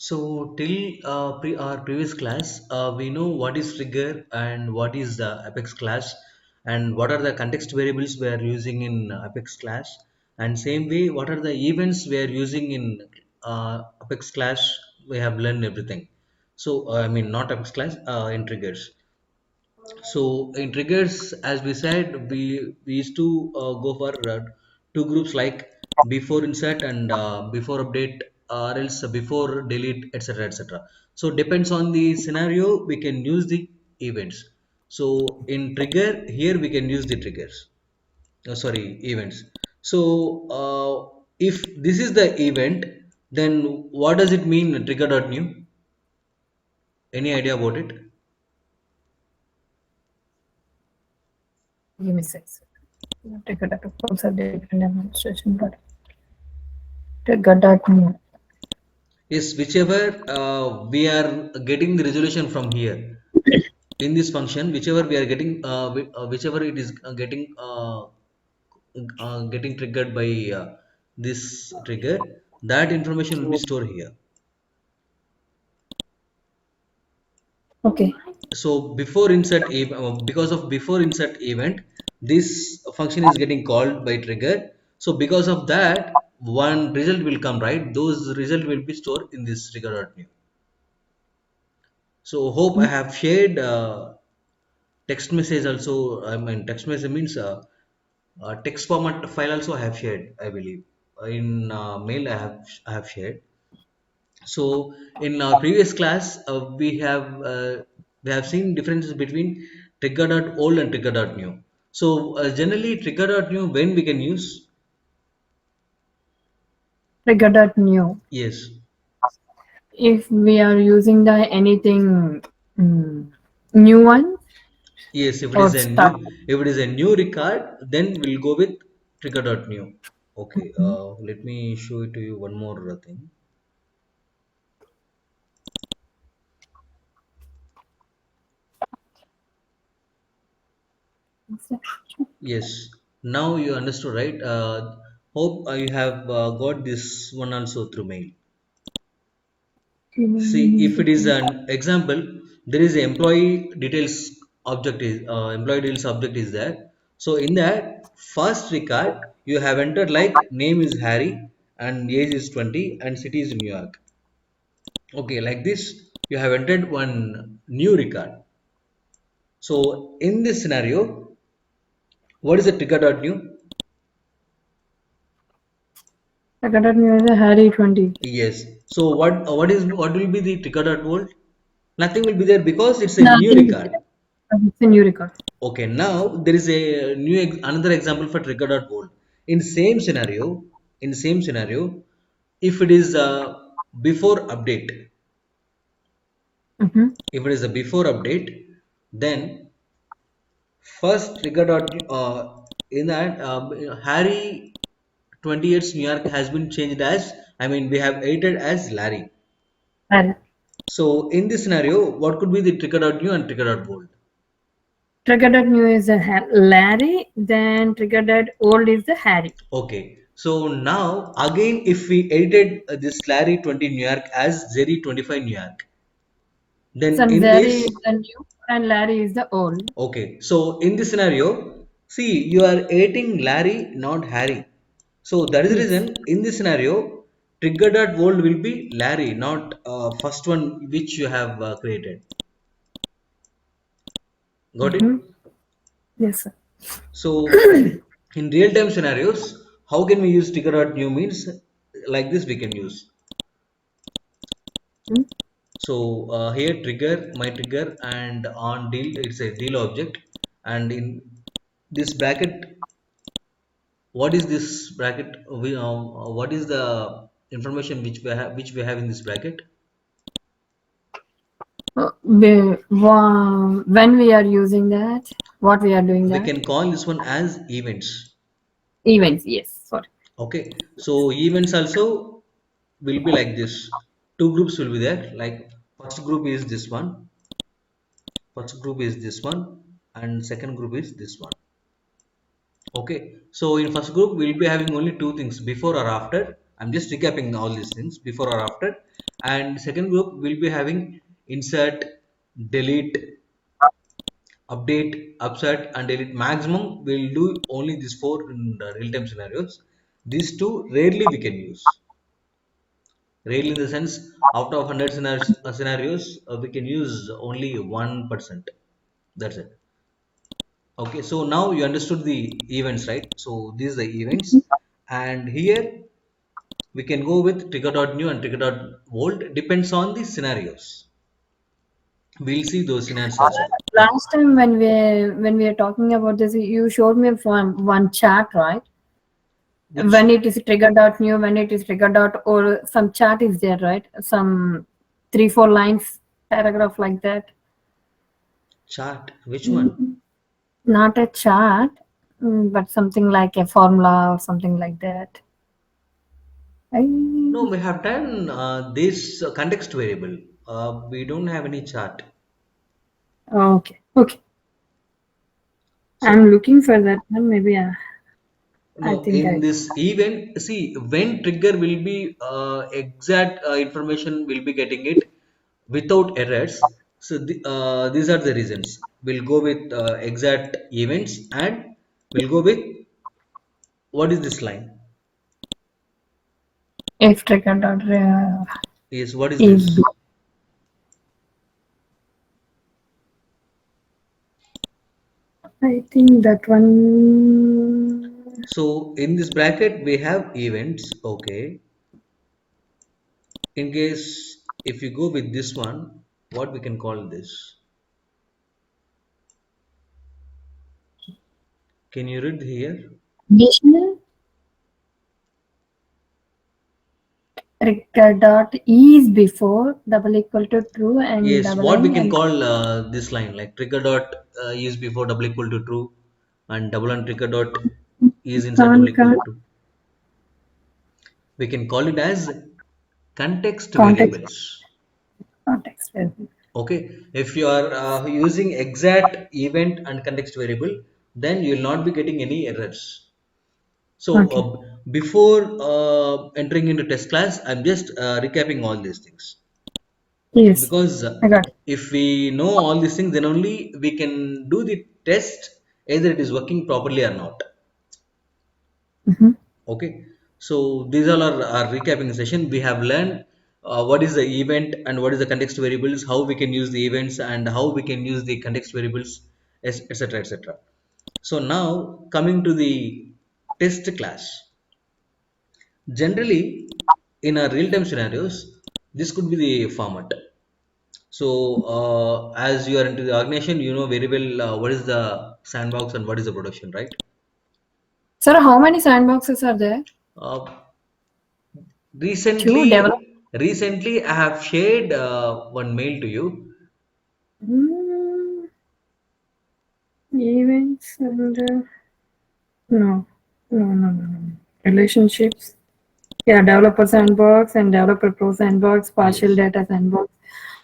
So till our previous class, we know what is trigger and what is the Apex class, and what are the context variables we are using in Apex class, and same way what are the events we are using in Apex class. We have learned everything. So I mean not Apex class, in triggers. So in triggers, as we said, we used to go for two groups like before insert and before update, or else before delete, etc., etc. So depends on the scenario, we can use the events. So in trigger here we can use the triggers. Sorry, events. So if this is the event, then what does it mean trigger.new? Any idea about it? Give me 6. Take a data false different demonstration, but take a data new. Is whichever we are getting the resolution from here in this function, whichever we are getting whichever it is getting triggered by this trigger, that information will be stored here. Okay. So before insert because of before insert event, this function is getting called by trigger. So because of that, one result will come, right? Those result will be stored in this trigger.new. So hope I have shared text message also. I mean text message means text format file also I have shared, I believe. In mail I have shared. So in our previous class, we have seen differences between trigger.old and trigger.new. So generally trigger.new when we can use? Trigger dot new. Yes. If we are using the anything new one Yes, if it or is a new, start. if it is a new record, then we'll go with trigger.new. Okay, let me show it to you one more thing. Yes, now you understood, right? Hope you have got this one also through mail. See, if it is an example, there is a employee details object is there. So in that first record, you have entered like name is Harry and age is 20 and city is New York. Okay, like this, you have entered one new record. So in this scenario, what is the trigger.new? Trigger dot new is a Harry 20. Yes. So what will be the trigger.old? Nothing will be there because it's a new Nothing. record. It's a new record. Okay, now there is a another example for trigger.old. In same scenario, if it is before update, Mm-hmm. if it is a before update, then first in that Harry 28 New York has been changed as, I mean we have edited as Larry. Harry. So in this scenario, what could be the trigger.new and trigger.bold? Trigger dot new is a Larry. Then trigger dot old is the Harry. Okay, so now again, if we edited this Larry 20 New York as Jerry 25 New York, then Some in Jerry this, is the new and Larry is the old. okay, so in this scenario, see, you are editing Larry, not Harry. So that is the Yes. reason in this scenario, trigger.world will be Larry, not first one which you have created. Got it? Mm-hmm. Yes, sir. So in real time scenarios, how can we use trigger.new means like this we can use. Mm. So here trigger, my trigger, and on deal, it's a deal object. And in this bracket, what is this bracket? What is the information which we have in this bracket? When we are using that, what we are doing We that? can call this one as events. Events. Yes. Sorry. Okay, so events also will be like this. Two groups will be there. Like first group is this one, first group is this one, and second group is this one. Okay, so in first group we'll be having only two things, before or after. I'm just recapping all these things, before or after. And second group will be having insert, delete, update, upset, and delete. Maximum we'll do only these four in the real-time scenarios. These two rarely we can use. Rarely in the sense, out of 100 scenarios, we can use only 1%. That's it. Okay, so now you understood the events, right? So these are the events, and here we can go with trigger.new and trigger.volt. Depends on the scenarios. We'll see those scenarios also. Last time when we are talking about this, you showed me from one chat, right? When Which it is trigger.new, when it is trigger. Or some chat is there, right? Some 3 4 lines paragraph like that. chart? Which one? Mm, Not a chart, but something like a formula or something like that. No, I, we have done this context variable. We don't have any chart. okay, okay. I'm So looking for that one. Maybe I no, think in I. this event, see when trigger will be exact information will be getting it without errors. So these are the reasons. We'll go with exact events, and we'll go with what is this line? If trigger dot Yes, what is is this? I think that one. So in this bracket we have events. Okay. In case if you go with this one, what we can call this? Can you read here? Additional trigger dot is before double equal to true and Yes, double what we end can and call this line, like trigger dot is before double equal to true, and double and trigger dot is inside double equal can't to true. We can call it as context context variables. context variable. Okay, if you are using exact event and context variable, then you will not be getting any errors. So Okay. before entering into test class, I'm just recapping all these things, Yes, because I got it. if we know all these things, then only we can do the test either it is working properly or not. Mhm. Okay, so these all are our recapping session. We have learned what is the event and what is the context variables, how we can use the events and how we can use the context variables, etc, etc. So now coming to the test class. Generally, in our real-time scenarios, this could be the format. So, as you are into the organization, you know very well what is the sandbox and what is the production, right? Sir, how many sandboxes are there? Uh, Two develop. recently, I have shared one mail to you. Mm, events and no, no. Relationships. Yeah, developer sandbox and developer pro sandbox, partial Yes, data sandbox.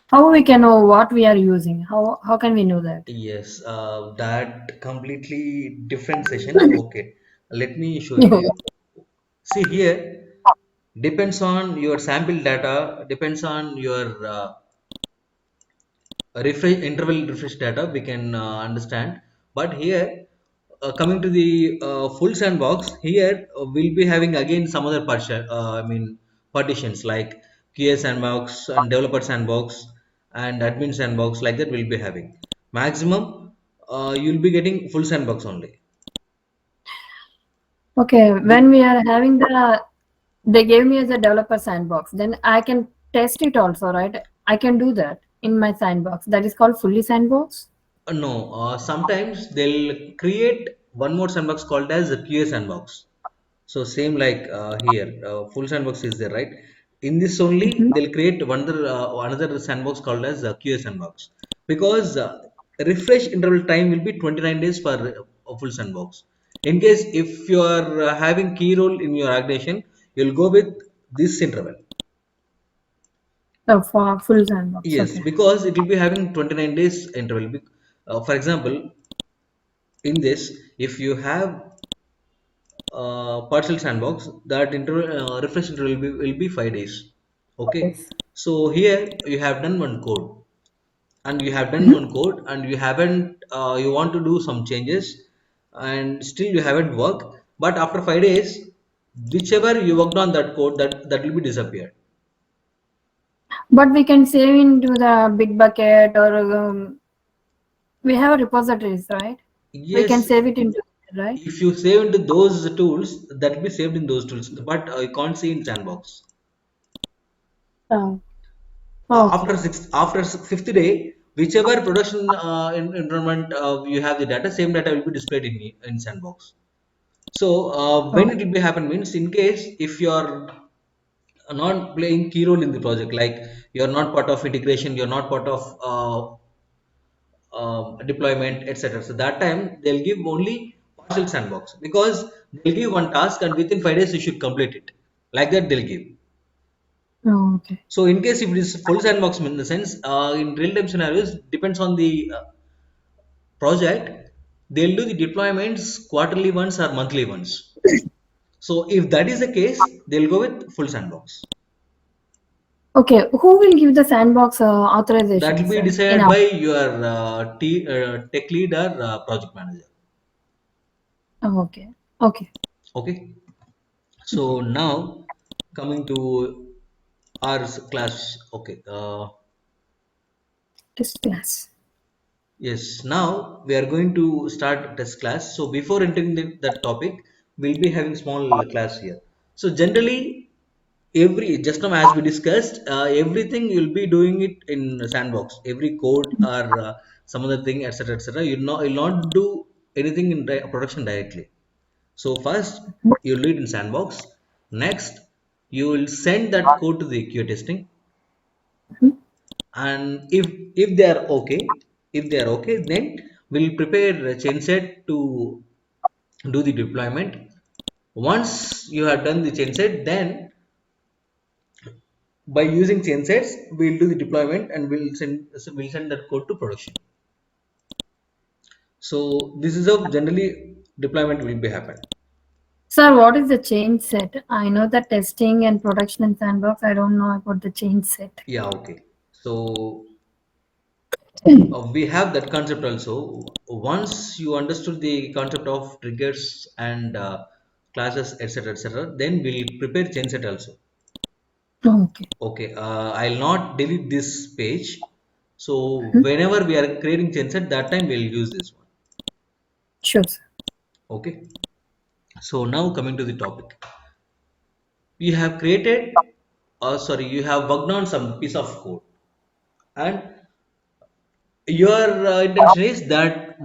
How we can know what we are using? How can we know that? yes, that completely different session. Okay, let me show it to you. See here, depends on your sample data, depends on your refresh interval refresh data we can understand. But here coming to the full sandbox, here we'll be having again some other partition, partitions like QA sandbox and developer sandbox and admin sandbox, like that we'll be having. Maximum you'll be getting full sandbox only. Okay, Be- when we are having they gave me as a developer sandbox, then I can test it also, right? I can do that in my sandbox. That is called fully sandbox. no, sometimes they'll create one more sandbox called as a QA sandbox. So same like here, full sandbox is there, right? In this only Mhm. they'll create another sandbox called as QA sandbox, because refresh interval time will be 29 days for a full sandbox. In case if you are having key role in your organization, you'll go with this interval. So for full sandbox, Yes, okay. because it will be having 29 days interval. For example, in this, if you have partial sandbox, that interval refresh interval will be 5 days. Okay, Yes. So here you have done one code, and you have done Mhm. one code and you haven't you want to do some changes, and still you haven't worked, but after 5 days, whichever you worked on that code, that will be disappeared. But we can save into the big bucket, or we have repositories, right? We can Yes, save it into it, right? if you save into those tools, that will be saved in those tools, but you can't see in sandbox. Oh, okay. Fifth day, whichever production environment you have the data, same data will be displayed in sandbox. So when Oh, it will be happen means, in case if you are not playing key role in the project, like you're not part of integration, you're not part of deployment, etc., so that time they'll give only partial sandbox, because they'll give one task and within 5 days you should complete it, like that they'll give. oh, okay. So in case if it is full sandbox, in the sense, in real time scenarios, depends on the project, they'll do the deployments quarterly once or monthly once. So if that is the case, they'll go with full sandbox. Okay, who will give the sandbox That will authorizations be in decided our? by your tech lead or project manager. Oh, okay. Okay. Okay. So now coming to our class. Okay. Test class. Yes. Now we are going to start test class. So before entering that topic, we'll be having small class here. So generally, every just now as we discussed, everything you'll be doing it in sandbox. Every code or some other thing, etc., etc. You'll not do anything in production directly. So first you lead in sandbox. Next, you will send that code to the QA testing, Mhm. and if they are okay, then we'll prepare a chain set to do the deployment. Once you have done the chain set, then by using chain sets, we'll do the deployment and we'll send that code to production. So this is how generally deployment will be happen. Sir, what is the change set? I know the testing and production and sandbox. I don't know about the change set. Yeah, okay. So we have that concept also. Once you understood the concept of triggers and classes, etc., etc., then we'll prepare chain set also. Okay. Okay, I'll not delete this page. So whenever we are creating chain set, that time we'll use this one. Sure, sir. Okay. So now coming to the topic, you have created, you have worked on some piece of code, and your intention is that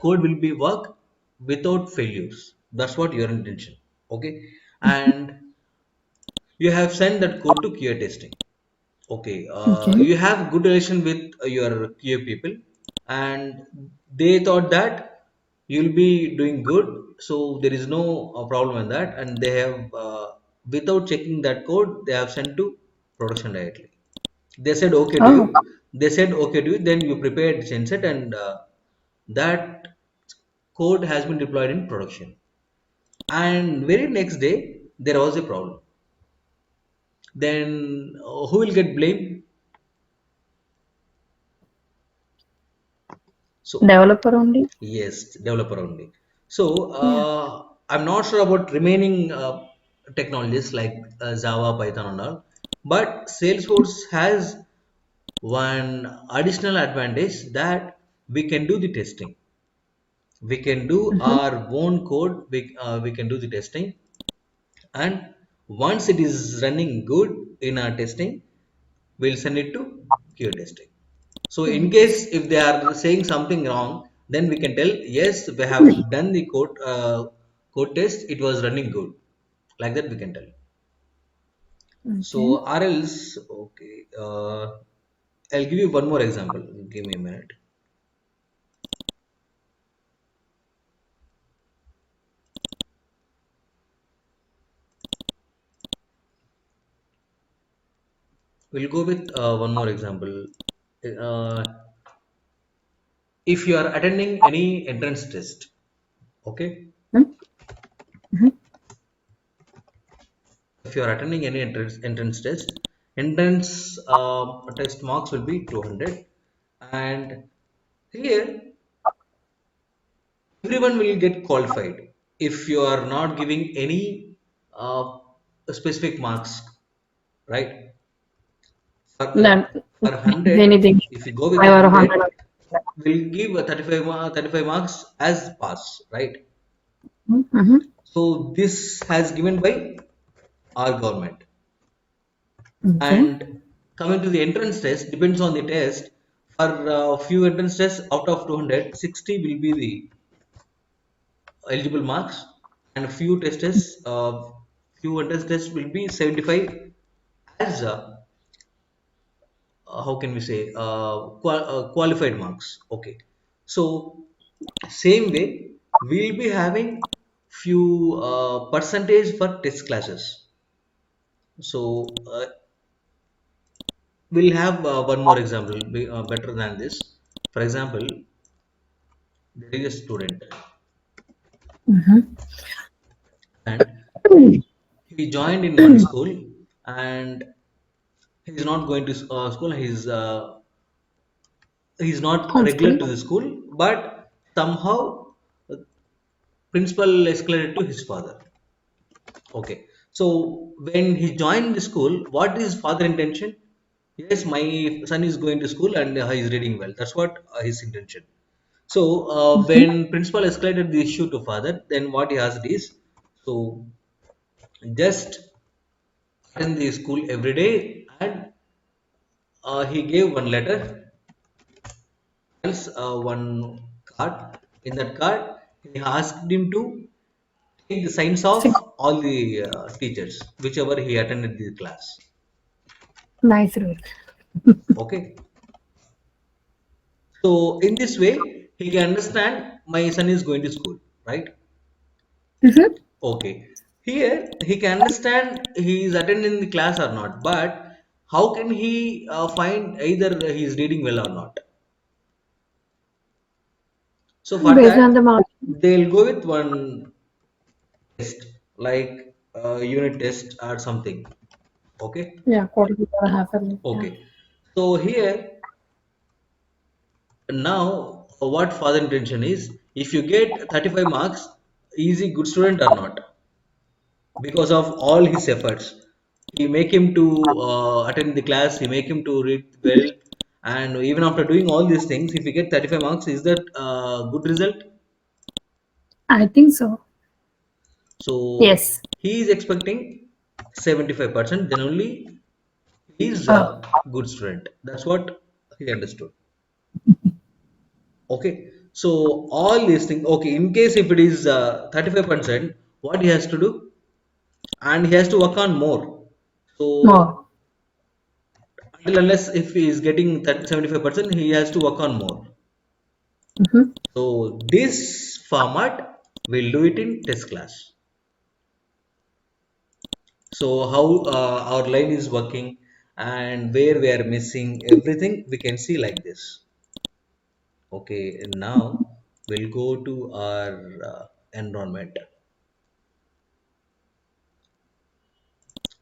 code will be work without failures. That's what your intention. Okay, and you have sent that code to QA testing. Okay, Okay. you have good relation with your QA people, and they thought that you'll be doing good, so there is no problem in that, and they have without checking that code, they have sent to production directly. They said okay to you. Oh, They said okay to you. Then you prepared genset, and that code has been deployed in production. And very next day there was a problem. Then who will get blamed? So developer only? yes, developer only. So Yeah. I'm not sure about remaining technologies like Java, Python, and all. But Salesforce has one additional advantage, that we can do the testing. We can do Mhm. our own code. We can do the testing, and once it is running good in our testing, we'll send it to QA testing. So in QA case testing. if they are saying something wrong, then we can tell yes, we have done the code test, it was running good, like that we can tell. So Okay. or else, okay, I'll give you one more example. Give me a minute. We'll go with one more example. uh, if you are attending any entrance test, okay, Mhm. Mhm. if you are attending any entrance test, Entrance test marks will be 200, and here everyone will get qualified if you are not giving any uh, specific marks, right? For Then for 100, anything, if you go with five or 100. 100, we'll give a 35 marks as pass, right? Mm-hmm. So this has given by our government. Okay. And coming to the entrance test, depends on the test. For few entrance tests out of 200, 60 will be the eligible marks, and few entrance tests will be 75 as how can we say qualified marks. Okay, so same way we'll be having few percentage for test classes. So we'll have one more example better than this. For example, there is a student Mm-hmm. and he joined in one school, and he's not going to school. He's not regular Homeschooling. to the school, but somehow uh, principal escalated to his father. Okay, so when he joined the school, what is father intention? Yes, my son is going to school and he is reading well. That's what his intention. So Mm-hmm. when principal escalated the issue to father, then what he asked is, so just attend the school every day, and he gave one letter, else one card. In that card, he asked him to take the signs of Six. all the teachers, whichever he attended the class. Nice rule. Okay, so in this way, he can understand my son is going to school, right? Mm-hmm. Okay, here he can understand he is attending the class or not, but how can he find either he is reading well or not? So for Based on the that, mark. they'll go with one test, like unit test or something. Okay, Yeah, quarter or half a minute. Yeah. okay. So here now, what father intention is, if you get 35 marks, is he good student or not? Because of all his efforts, he make him to attend the class, he make him to read well, and even after doing all these things, if you get 35 marks, is that good result? I think so. So Yes. he is expecting 75%, then only he is Oh, a good student. That's what he understood. Okay, so all these things. Okay, in case if it is 35%, what he has to do, and he has to work on more. So more. until unless if he is getting 75%, he has to work on more. Mm-hmm. So this format will do it in test class. So how our line is working and where we are missing everything, we can see like this. Okay, and now we'll go to our environment.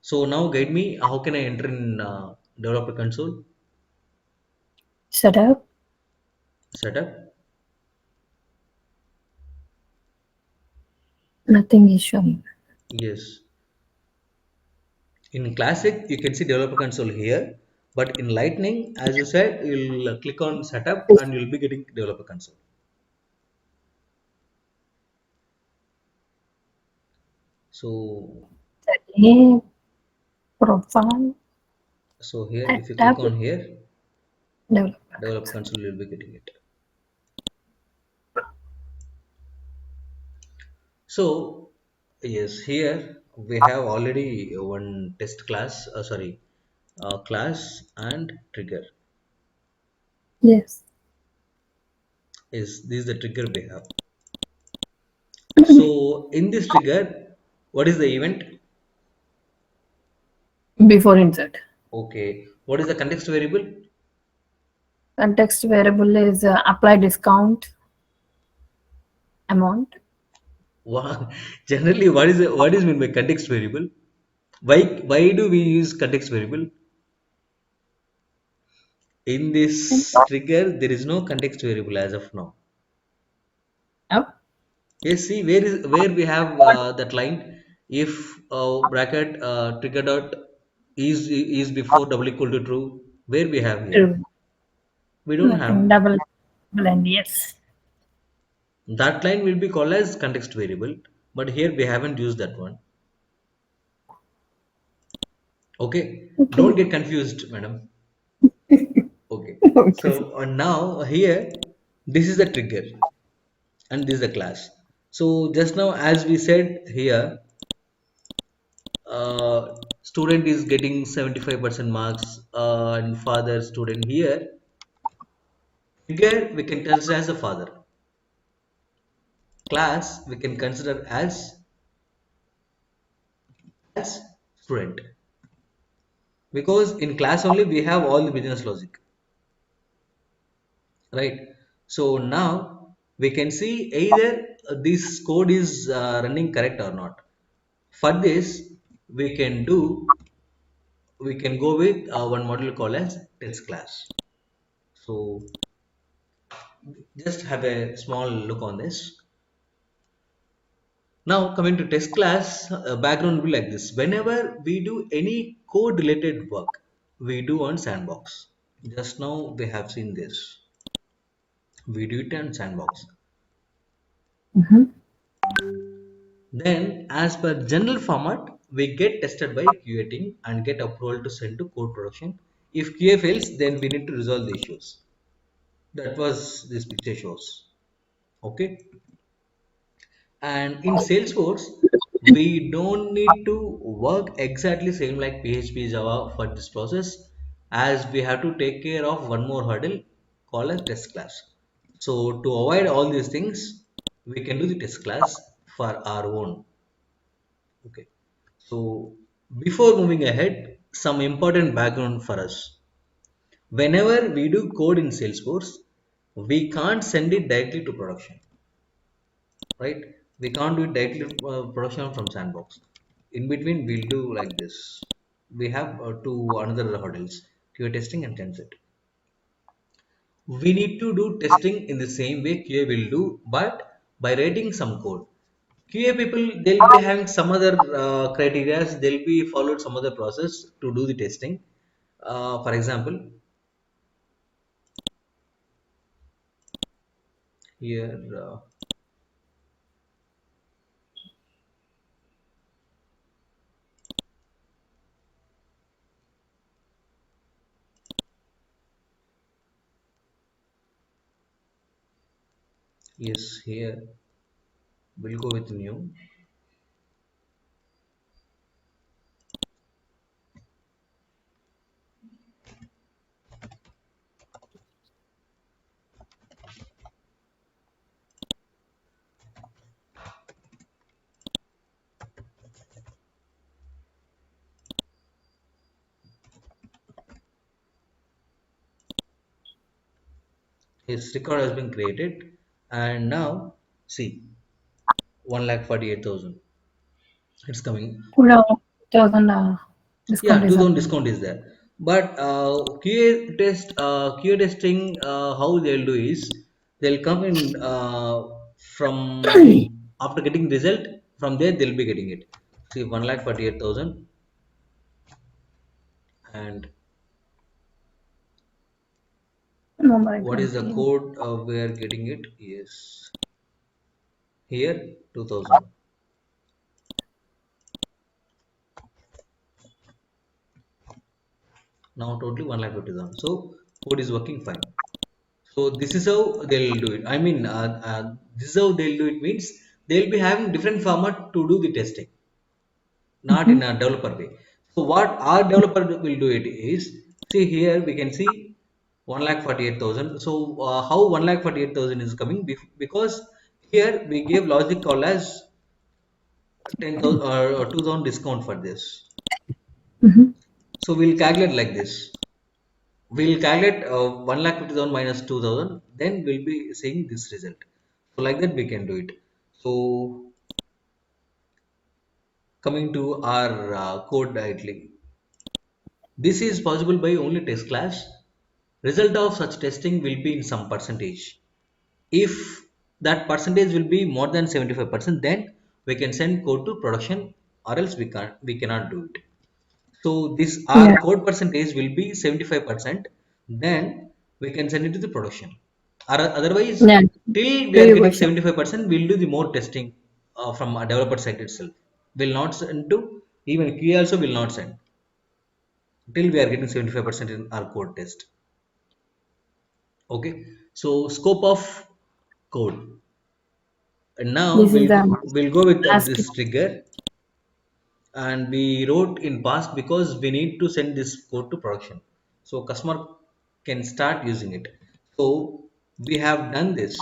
So now guide me, how can I enter in developer console Setup. setup? Nothing is showing. Yes. In classic, you can see developer console here, but in lightning, as you said, you'll click on setup and you'll be getting developer console. So, Setting. Profile. so here, if you click Setup. on here, Developer developer console. console, you'll be getting it. So, yes, here we have already one test class, class and trigger. Yes. Is this is the trigger we have? So in this trigger, what is the event? Before insert. Okay. What is the context variable? Context variable is apply discount amount. Wow. Generally, what is meant by context variable? Why do we use context variable? In this trigger, there is no context variable as of now. Oh, Yes, see where we have that line. If bracket trigger dot is before double equal to true, where we have here, true. we don't Nothing. have. Double blend. Yes. That line will be called as context variable, but here we haven't used that one. Okay, Okay. don't get confused, madam. Okay, Okay. so now here, this is the trigger and this is the class. So just now, as we said here, student is getting 75% marks, and father student here. Trigger we can consider as a father. Class we can consider as student, because in class only we have all the business logic, right? So now we can see either this code is running correct or not. For this, we can do we can go with one module called as test class. So just have a small look on this. Now coming to test class, background will be like this. Whenever we do any code related work, we do on sandbox. Just now we have seen this. We do it on sandbox. Mm-hmm. Then, as per general format, we get tested by QA team and get approval to send to code production. If QA fails, then we need to resolve the issues. That was this picture shows. Okay. And in Salesforce, we don't need to work exactly same like PHP Java for this process, as we have to take care of one more hurdle called as test class. So to avoid all these things, we can do the test class for our own. Okay. So before moving ahead, some important background for us. Whenever we do code in Salesforce, we can't send it directly to production, right? We can't do it directly to production from sandbox. In between, we'll do like this. We have two another hurdles: QA testing and transit. We need to do testing in the same way QA will do, but by writing some code. QA people, they'll be having some other criteria, they'll be followed some other process to do the testing. For example, here, yes, here we'll go with new. His record has been created, and now see 1,48,000. It's coming. No, 2000 Yeah, discount is 2,000 happening. discount is there. But QA testing, how they'll do is they'll come in from after getting result, from there they'll be getting it. See 1,48,000, and November I what is can't the see. code we are getting it? Yes, here 2,000. Now totally 1,50,000. So code is working fine. So this is how they'll do it. I mean, this is how they'll do it means they'll be having different format to do the testing, not Mm-hmm. in a developer way. So what our developer will do it is, see here we can see 1,48,000. So how 1,48,000 is coming? Because here we gave logic call as 10,000 or 2,000 discount for this. Mm-hmm. So we'll calculate like this. We'll calculate 1,50,000 minus 2,000. Then we'll be seeing this result. So like that we can do it. So coming to our code directly. This is possible by only test class. Result of such testing will be in some percentage. If that percentage will be more than 75%, then we can send code to production, or else we cannot do it. So this Yeah. our code percentage will be 75%, then we can send it to the production. Or otherwise, Yeah. till we are getting Pre-version. 75%, we'll do the more testing from a developer side itself. Will not send to even QA also will not send till we are getting 75% in our code test. Okay. So scope of code. And now This is the we'll go with last. this trigger, and we wrote in past because we need to send this code to production so customer can start using it. So we have done this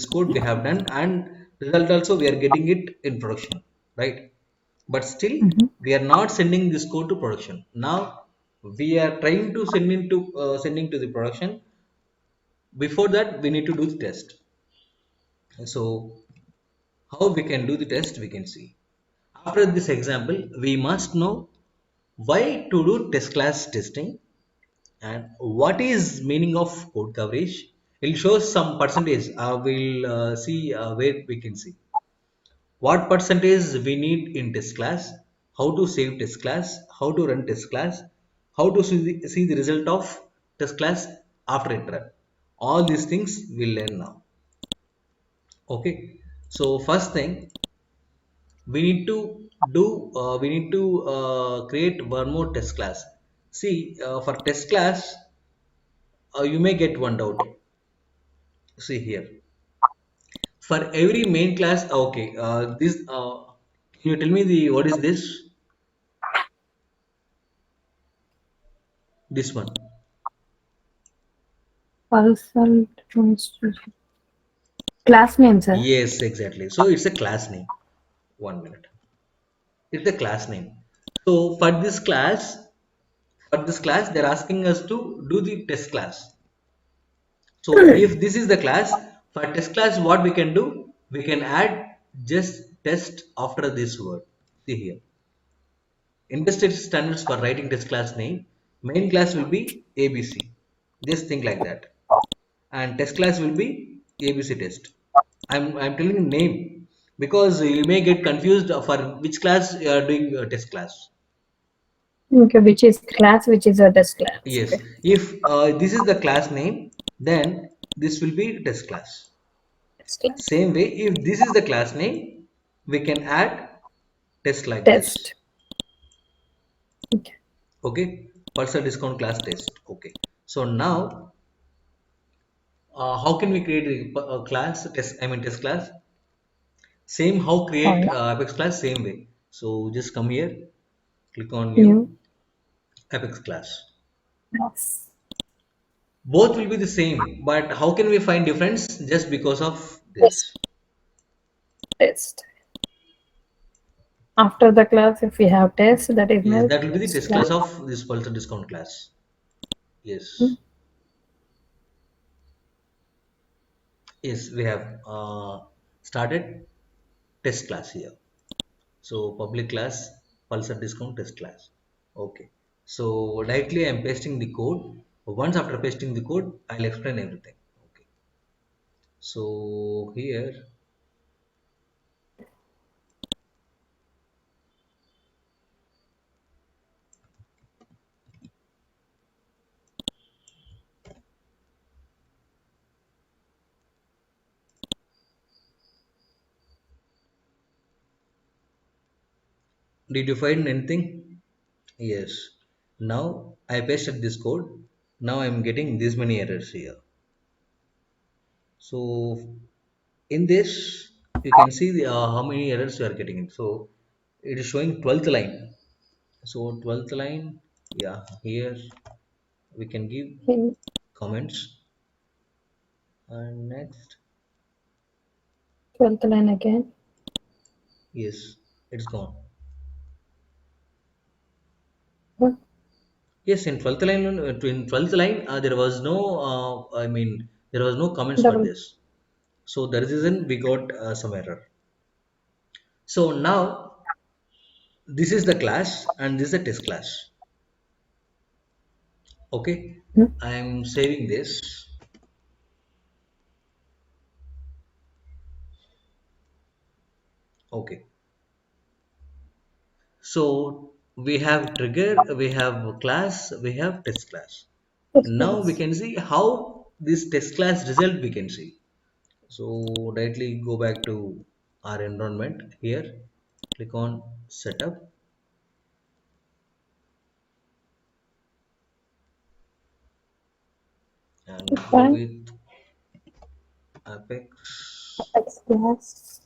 code we have done, and result also we are getting it in production, right? But still Mhm. we are not sending this code to production. Now we are trying to sending to the production. Before that we need to do the test. So how we can do the test, we can see. After this example, we must know why to do test class testing and what is meaning of code coverage. It shows some percentage. We'll see where we can see what percentage we need in test class, how to save test class, how to run test class, how to see the result of test class after it run. All these things we'll learn now. Okay. So first thing we need to we need to create one more test class. See, for test class, you may get one doubt. See here, for every main class, okay, this can you tell me the what is this one? Pulsar demonstration. Class name, sir. Yes, exactly. So it's a class name. 1 minute. It's a class name. So for this class they're asking us to do the test class. So if this is the class, for test class, what we can do? We can add just test after this word. See here. Industry standards for writing test class name. Main class will be ABC. Just think like that. And test class will be ABC test. I'm telling you name because you may get confused for which class you are doing test class. Okay, which is class, which is a test class. Yes. Okay. If this is the class name, then this will be test class. Test class. Same way, if this is the class name, we can add test like this. Test. Okay. Okay, percent discount class test. Okay, so now how can we create a class test? I mean test class. Same how Oh create yeah. Apex class same way. So just come here, click on New new Apex class. class. Both will be the same, but how can we find difference? Just because of Test. this. Test. After the class, if we have test, that is Yes, my that will be the test test class. class of this pulsar discount class. Hmm. Yes. Yes, we have started test class here. So public class, pulsar discount test class. Okay. So directly I'm pasting the code. Once after pasting the code, I'll explain everything. Okay. So here, did you find anything? Yes. Now I pasted this code. Now I'm getting this many errors here. So in this, you can see how many errors you are getting. So it is showing 12th line. So 12th line, yeah, here we can give Okay. comments. And next, 12th line again. yes, it's gone. What? Yes, in 12th line, there was no, there was no comments for Double. this. So that is the reason we got some error. So now this is the class and this is the test class. Okay, Mhm. I'm saving this. Okay, so we have trigger, we have class, we have test class. Test Now we class. can see how this test class result we can see. So directly go back to our environment here, click on setup and go Fine. with Apex Test class.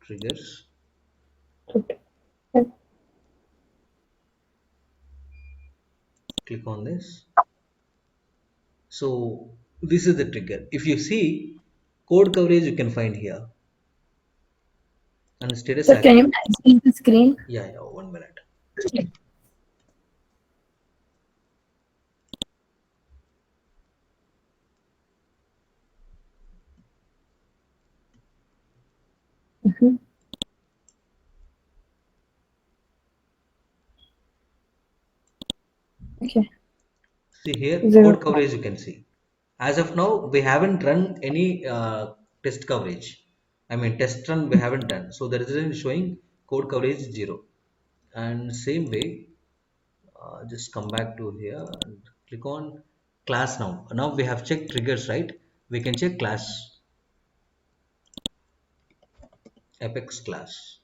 triggers. Okay. Click on this. So this is the trigger. If you see code coverage, you can find here and status So can active. you see the screen? Yeah, yeah, 1 minute. Mhm. Okay. See here Zero. code coverage you can see. As of now, we haven't run any test coverage. I mean test run we haven't done. So the result is showing code coverage 0. And same way, just come back to here and click on class now. Now we have checked triggers, right? We can check class, Apex class.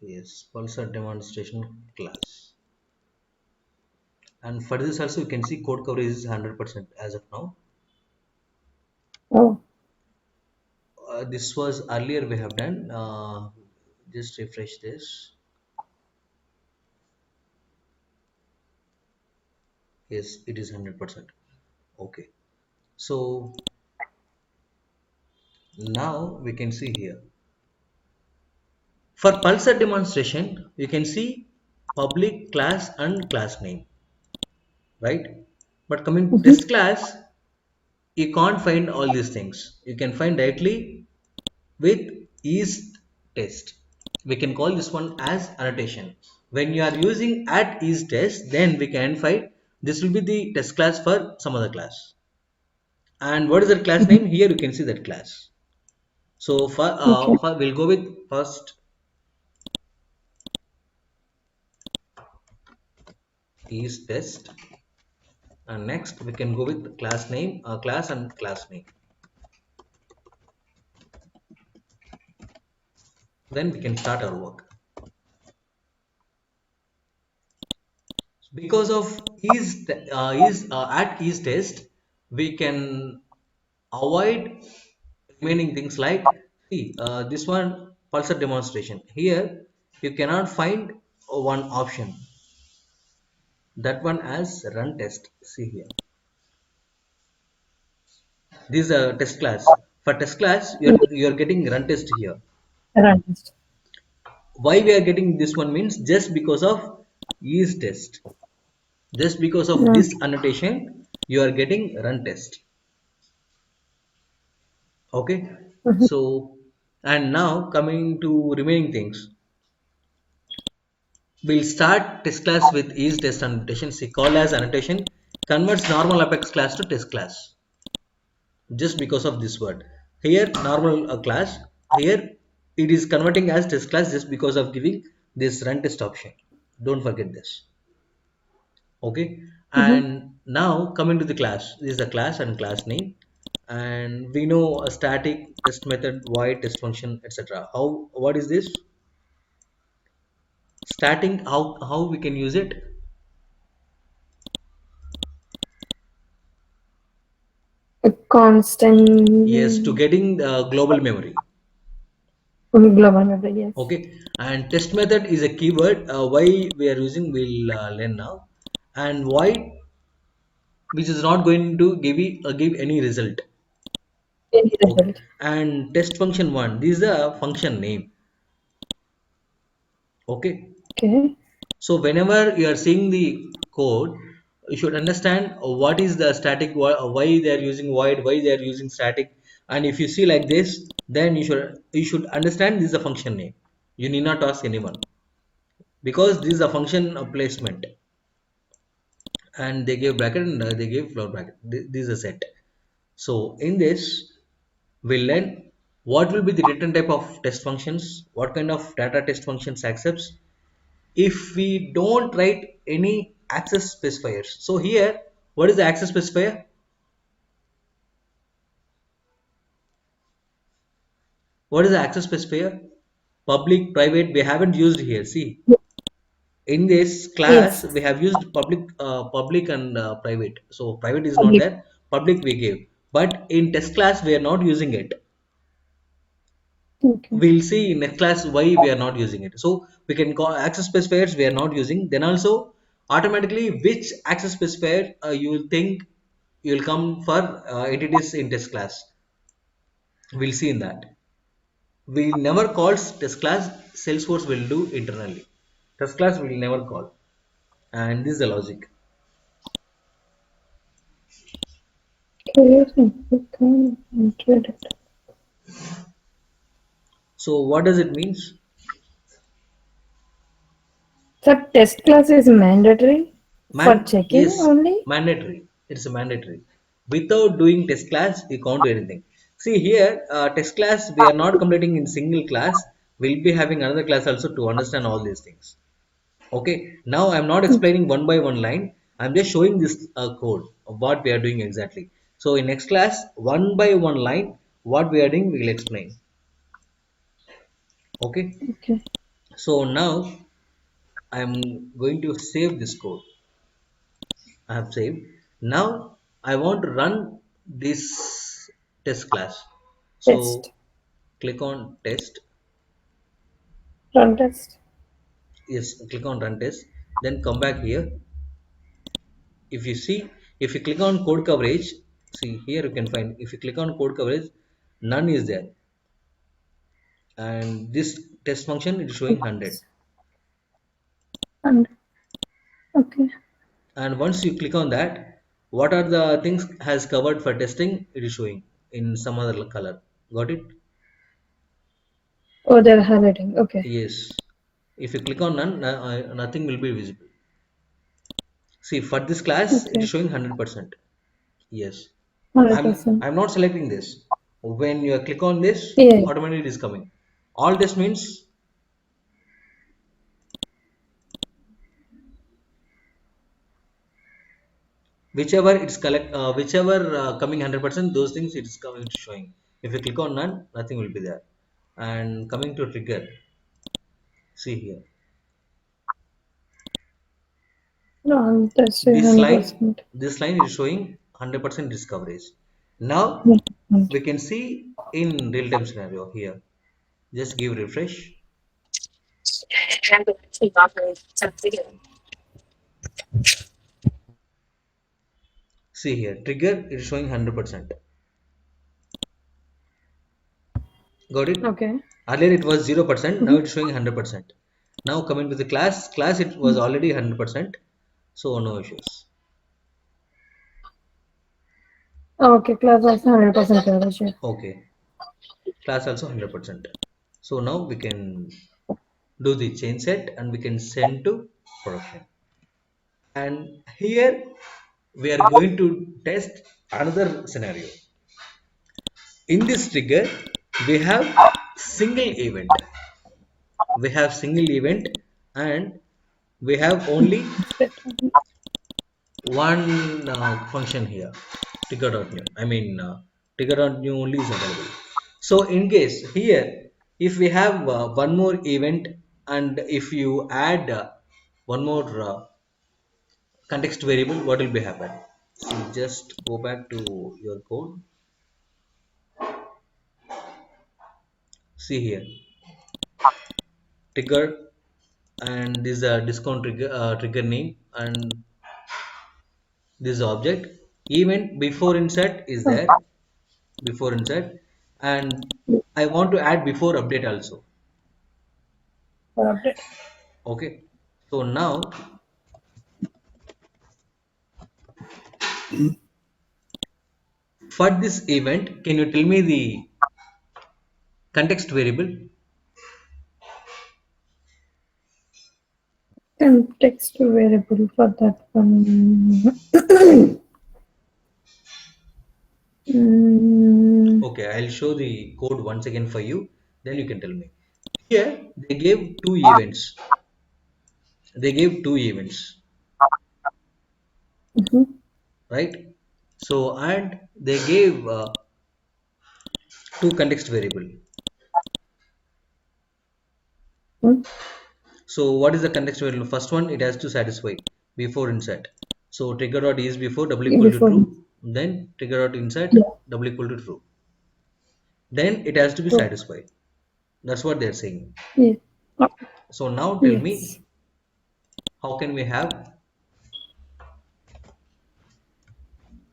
Yes, pulsar demonstration class. And for this also you can see code coverage is 100% as of now. Oh, This was earlier we have done. Just refresh this. Yes, it is 100%. Okay. So now we can see here. For pulsar demonstration, you can see public class and class name, right? But coming mhm. test class, you can't find all these things. You can find directly with is test. We can call this one as annotation. When you are using at is test, then we can find this will be the test class for some other class. And what is that class Mhm. name? Here you can see that class. So Okay. we'll go with first is test, and next we can go with class name, class and class name. Then we can start our work. Because of at is test, we can avoid remaining things like see this one pulsar demonstration. Here you cannot find one option that one as run test. See here, this is a test class. For test class, you're getting run test here. Right. Why we are getting this one means just because of is test. Just because of Mm. this annotation, you are getting run test. Okay. Mhm. So, and now coming to remaining things, we'll start test class with is test annotation. See, call as annotation converts normal Apex class to test class just because of this word. Here, normal class. Here, it is converting as test class just because of giving this run test option. Don't forget this. Okay, Mhm. and now coming to the class, this is the class and class name, and we know a static test method, void test function, etc. How, what is this static? How we can use it? A Yes, to constant getting the global memory. global memory. Yes. Okay, and test method is a keyword. Why we are using, we'll learn now. And void, which is not going to give any result. Any Okay, result. and test function one, this is a function name. Okay, Okay. so whenever you are seeing the code, you should understand what is the static, why they are using void, why they are using static, And if you see like this, then you should understand this is a function name. You need not ask anyone, because this is a function of placement, and they gave bracket and they gave floor bracket. This is a set. So in this, we'll learn what will be the return type of test functions, what kind of data test functions accepts if we don't write any access specifiers. So here, what is the access specifier? What is the access specifier? Public, private, we haven't used here. See, in this class, Yes. we have used public and private. So private is not Public. there, public we gave. But in test class, we are not using it. Okay. We'll see in next class why we are not using it. So we can call access specifiers we are not using. Then also automatically which access specifier you will think you will come for entities in test class. We'll see in that. We never calls test class. Salesforce will do internally. Test class will never call, and this is the logic. Create and become included. So what does it means? So test class is mandatory for checking Yes, only? mandatory. It's a mandatory. Without doing test class, you can't do anything. See here, test class we are not completing in single class. We'll be having another class also to understand all these things. Okay. Now I'm not Okay. explaining one by one line. I'm just showing this code of what we are doing exactly. So in next class, one by one line, what we are doing, we'll explain. Okay. Okay. So now I'm going to save this code. I have saved. Now I want to run this test class. Test. So click on test. Run test. Yes, click on run test. Then come back here. If you see, if you click on code coverage, see here you can find. If you click on code coverage, none is there, and this test function is showing 100. And okay. And once you click on that, what are the things has covered for testing? It is showing in some other color. Got it? Oh, they're highlighting. Okay. Yes. If you click on none, nothing will be visible. See, for this class, it is Okay. showing 100%. Yes. I'm 100%. I'm not selecting this. When you click on this, Yeah. Yeah. automatically it is coming. All this means whichever it's collect, whichever coming 100%, those things it is coming showing. If you click on none, nothing will be there. And coming to trigger, see here. No, I'm testing This line, 100%. this line is showing 100% disk coverage. Now Yeah. we can see in real-time scenario here. Just give refresh. See here, trigger is showing 100%. Got it? Okay. Earlier it was 0%, now Mm-hmm. it's showing 100%. Now coming to the class it was already 100%, so no issues. Okay. Class also 100% coverage. Yeah. Okay, class also 100%. So now we can do the change set and we can send to production. And here we are going to test another scenario. In this trigger, we have single event. We have single event, and we have only one function here, trigger.new. I mean, trigger.new only is available. So in case here, if we have one more event, and if you add one more context variable, what will be happen? So just go back to your code. See here, trigger, and this is a discount trigger name, and this object event before insert is Oh, there, before insert, and I want to add before update also. for update. Okay, so now For this event, can you tell me the context variable? Context variable for that one. Mm, Okay, I'll show the code once again for you. Then you can tell me. Here they gave two events. They gave two events, mhm, right? So and they gave two context variable. mm, So what is the context variable? First one, it has to satisfy before insert. So trigger dot is before double equal to before. true. Then trigger dot insert Yeah. double equal to true. Then it has to be True. satisfied. That's what they're saying. Yeah. Uh, So now tell yes. me, how can we have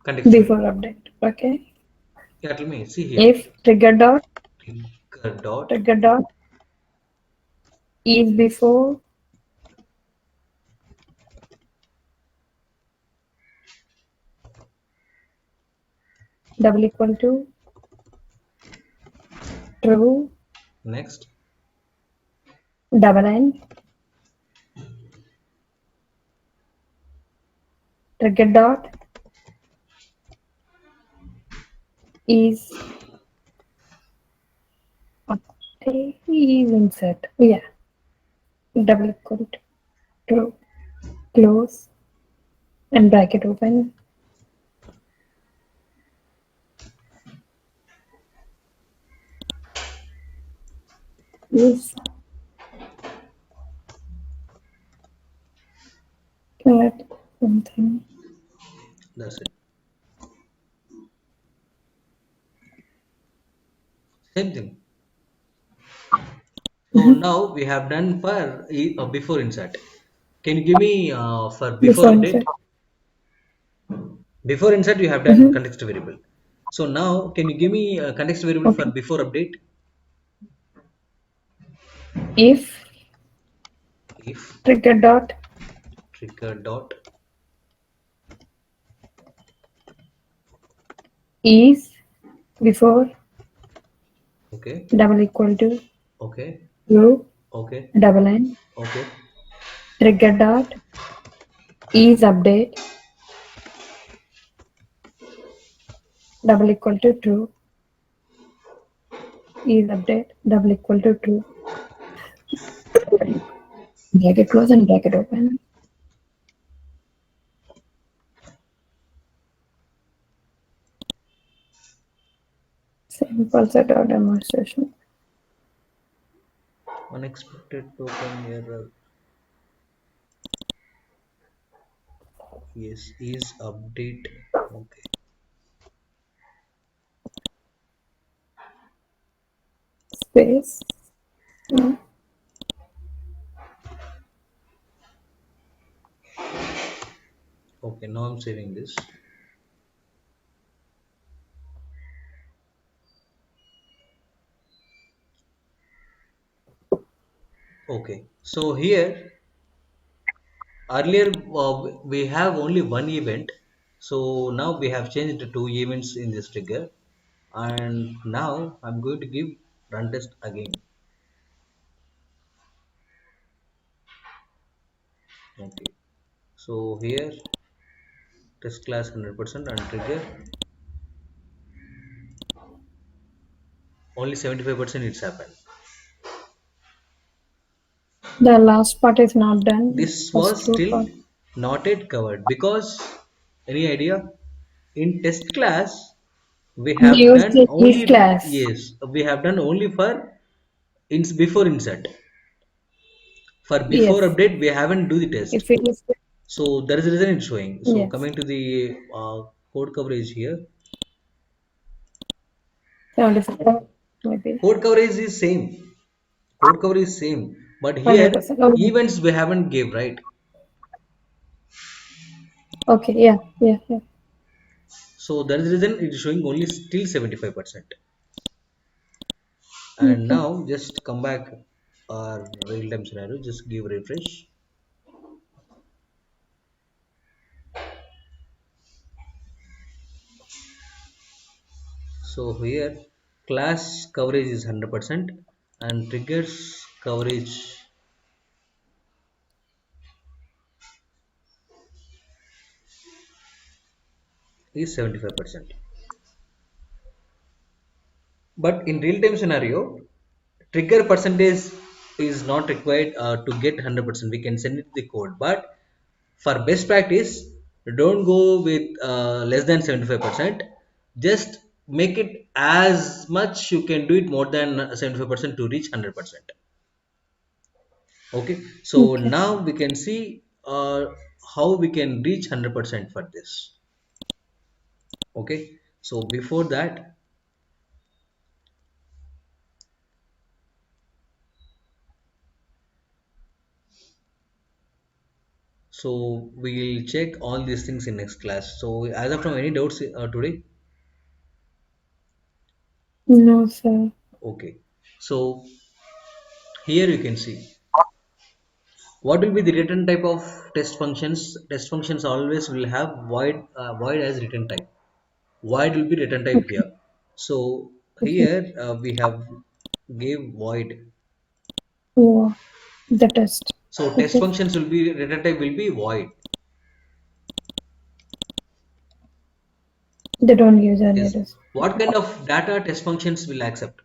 context Before variable? update. Okay. Yeah, tell me. See here. If Trigger dot. trigger dot is before double equal to true Next. double n trigger dot is update is insert. Yeah. Double equal to true. Close and bracket open. Yes. Correct. Something. That's it. Same thing. So Mhm. now we have done for before insert. Can you give me for before Before update? insert. Before insert you have done Mhm. context variable. So now can you give me a context variable for Okay. before update? If If trigger dot trigger dot. is before Okay. double equal to Okay. true Okay. double n Okay. trigger dot is update double equal to true is update double equal to true bracket close and bracket open. Simple set of demonstration. Unexpected token error. Yes, is update. Okay. Space. Mm. Okay. Now I'm saving this. Okay. So here earlier we have only one event. So now we have changed two events in this trigger. And now I'm going to give run test again. Okay. So here test class 100% and trigger only 75% it's happened. The last part is not done. This First was two still part. not yet covered because any idea in test class we We have use done the is only, class. yes, we have done only for before insert. For before Yes. update we haven't do the test. If it is So there is a reason it's showing. So yes. coming to the code coverage here, 75 maybe. code coverage is same. Code coverage is same, but here 100%. Oh, events we haven't gave, right? okay. Yeah. Yeah. Yeah. So that is the reason it is showing only still 75%. And Okay. now just come back our real-time scenario, just give refresh. So here class coverage is 100% and triggers coverage is 75%. But in real time scenario, trigger percentage is not required to get 100%. We can send it the code. But for best practice, don't go with less than 75%. Just make it as much you can do it more than 75% to reach 100%. Okay, so Okay. now we can see how we can reach 100% for this. Okay, so before that, so we'll check all these things in next class. So as of now, any doubts today? No, sir. Okay, so here you can see what will be the return type of test functions. Test functions always will have void as return type. Void will be return type Okay. here. So Mhm. here we have gave void. Oh, the test. So test Okay. functions will be return type will be void. They don't use any Yes. others. What kind of data test functions will accept?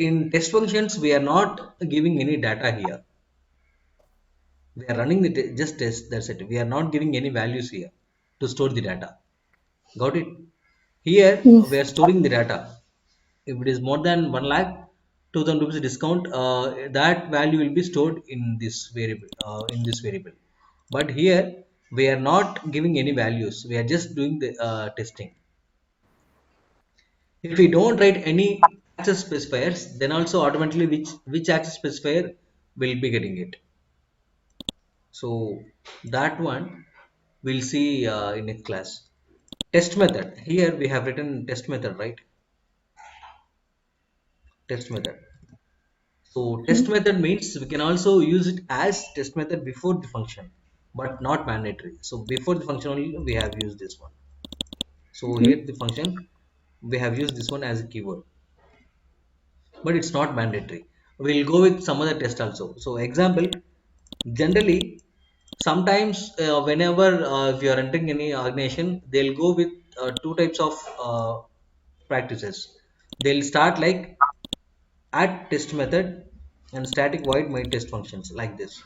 In test functions, we are not giving any data here. We are running the just test. That's it. We are not giving any values here to store the data. Got it? Here we Yes. are storing the data. If it is more than 1 lakh, 2000 rupees discount, that value will be stored in this variable. But here we are not giving any values. We are just doing the testing. If we don't write any access specifiers, then also automatically which access specifier will be getting it. So that one we'll see in next class. Test method. Here we have written test method, right? Test method. So test Mhm. method means we can also use it as test method before the function, but not mandatory. So before the function only we have used this one. So Mhm. here the function we have used this one as a keyword, but it's not mandatory. We'll go with some other test also. So example, generally sometimes whenever if you are entering any organization, they'll go with two types of practices. They'll start like add test method and static void my test functions like this.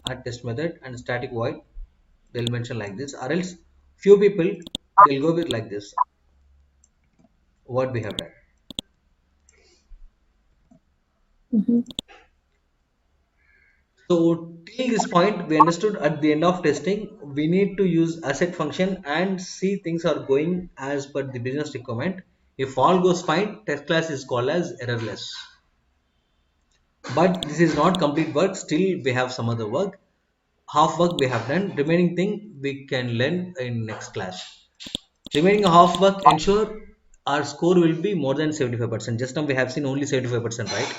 Add test method and static void they'll mention like this, or else few people they'll go with like this. What we have done. Mhm. So till this point, we understood at the end of testing, we need to use asset function and see things are going as per the business requirement. If all goes fine, test class is called as errorless. But this is not complete work. Still, we have some other work. Half work we have done. Remaining thing we can learn in next class. Remaining half work ensure our score will be more than 75%. Just now we have seen only 75%, right?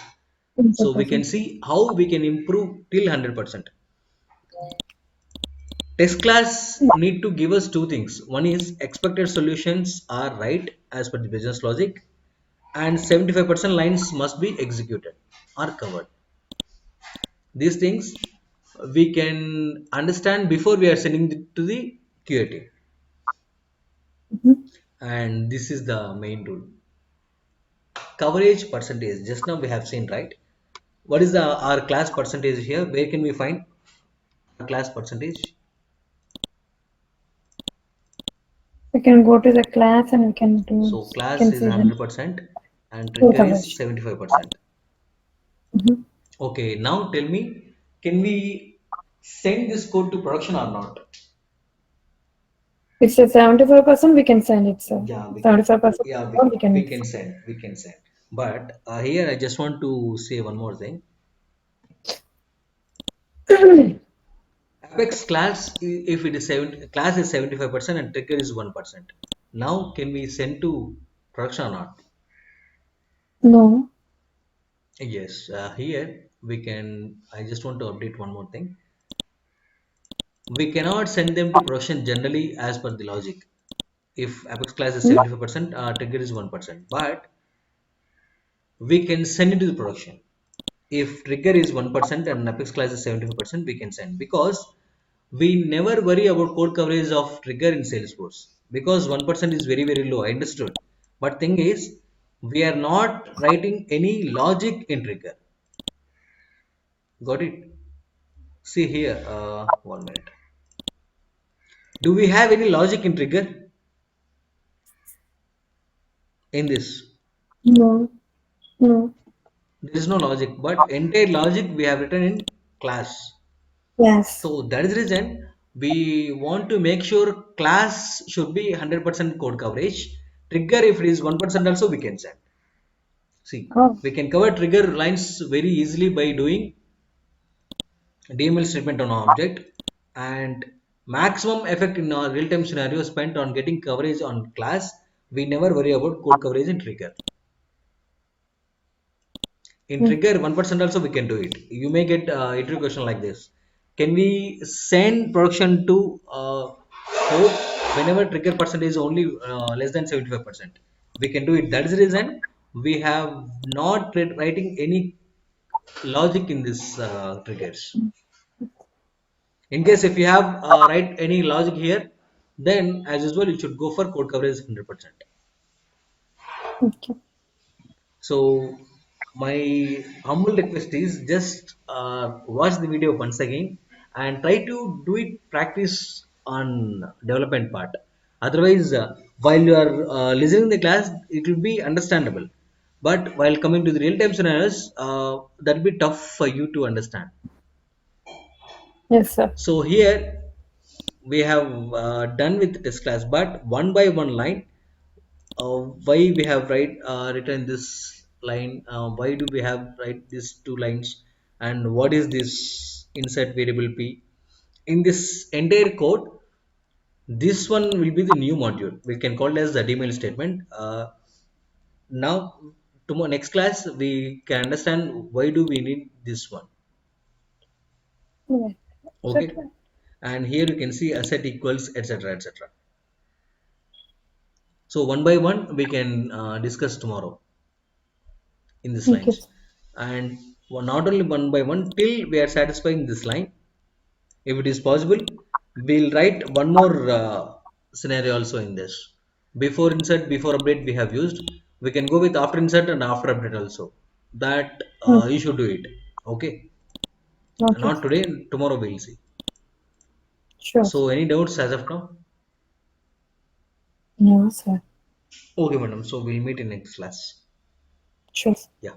So we can 100%. see how we can improve till 100%. Test class need to give us two things. One is expected solutions are right as per the business logic, and 75% lines must be executed or covered. These things we can understand before we are sending it to the QAT, Mhm. and this is the main rule. Coverage percentage. Just now we have seen, right? What is the our class percentage here? Where can we find our class percentage? We can go to the class and we can do. So We class can is see the 100% and full trigger is coverage. 75%. Mhm. Okay, now tell me, can we send this code to production or not? It's a 75%. We can send it, sir. Yeah, we can. 75%. Yeah, We we can. can send. We can send. But here I just want to say one more thing. Apex class, if it is class is 75% and trigger is 1%. Now, can we send to production or not? No. Yes, here we can. I just want to update one more thing. We cannot send them to production generally as per the logic. If apex class is No. 75%, trigger is 1%, but we can send it to the production. If trigger is 1% and apex class is 75%, we can send, because we never worry about code coverage of trigger in Salesforce, because 1% is very very low. I understood, but thing is, we are not writing any logic in trigger. Got it? See here, 1 minute. Do we have any logic in trigger in this? No. No. There is no logic, but entire logic we have written in class. Yes. So that is the reason we want to make sure class should be 100% code coverage. Trigger, if it is 1% also, we can send. See, Oh. we can cover trigger lines very easily by doing DML statement on object, and maximum effect in our real-time scenario spent on getting coverage on class. We never worry about code coverage in trigger. In Mm. trigger 1% also we can do it. You may get interview question like this: can we send production to code whenever trigger percentage is only less than 75%? We can do it. That is the reason we have not writing any logic in this triggers. In case if you have write any logic here, then as usual you should go for code coverage 100%. Okay. So my humble request is just watch the video once again and try to do it practice on development part. Otherwise, while you are listening the class, it will be understandable. But while coming to the real-time scenarios, that will be tough for you to understand. Yes, sir. So here we have done with test class, but one by one line, why we have written this line, why do we have write these two lines, and what is this insert variable p in this entire code. This one will be the new module, we can call it as the DML statement. Now tomorrow next class we can understand why do we need this one. Right. Okay, Right. and here you can see asset equals etc etc. So one by one we can discuss tomorrow in these Okay. lines, and not only one by one till we are satisfying this line. If it is possible, we'll write one more scenario also in this. Before insert before update we have used, we can go with after insert and after update also. That Mm. you should do it. Okay, Okay. not today, tomorrow we'll see. Sure. So any doubts as of now? No, sir. Okay madam, so we'll meet in next class. Sure. Yeah.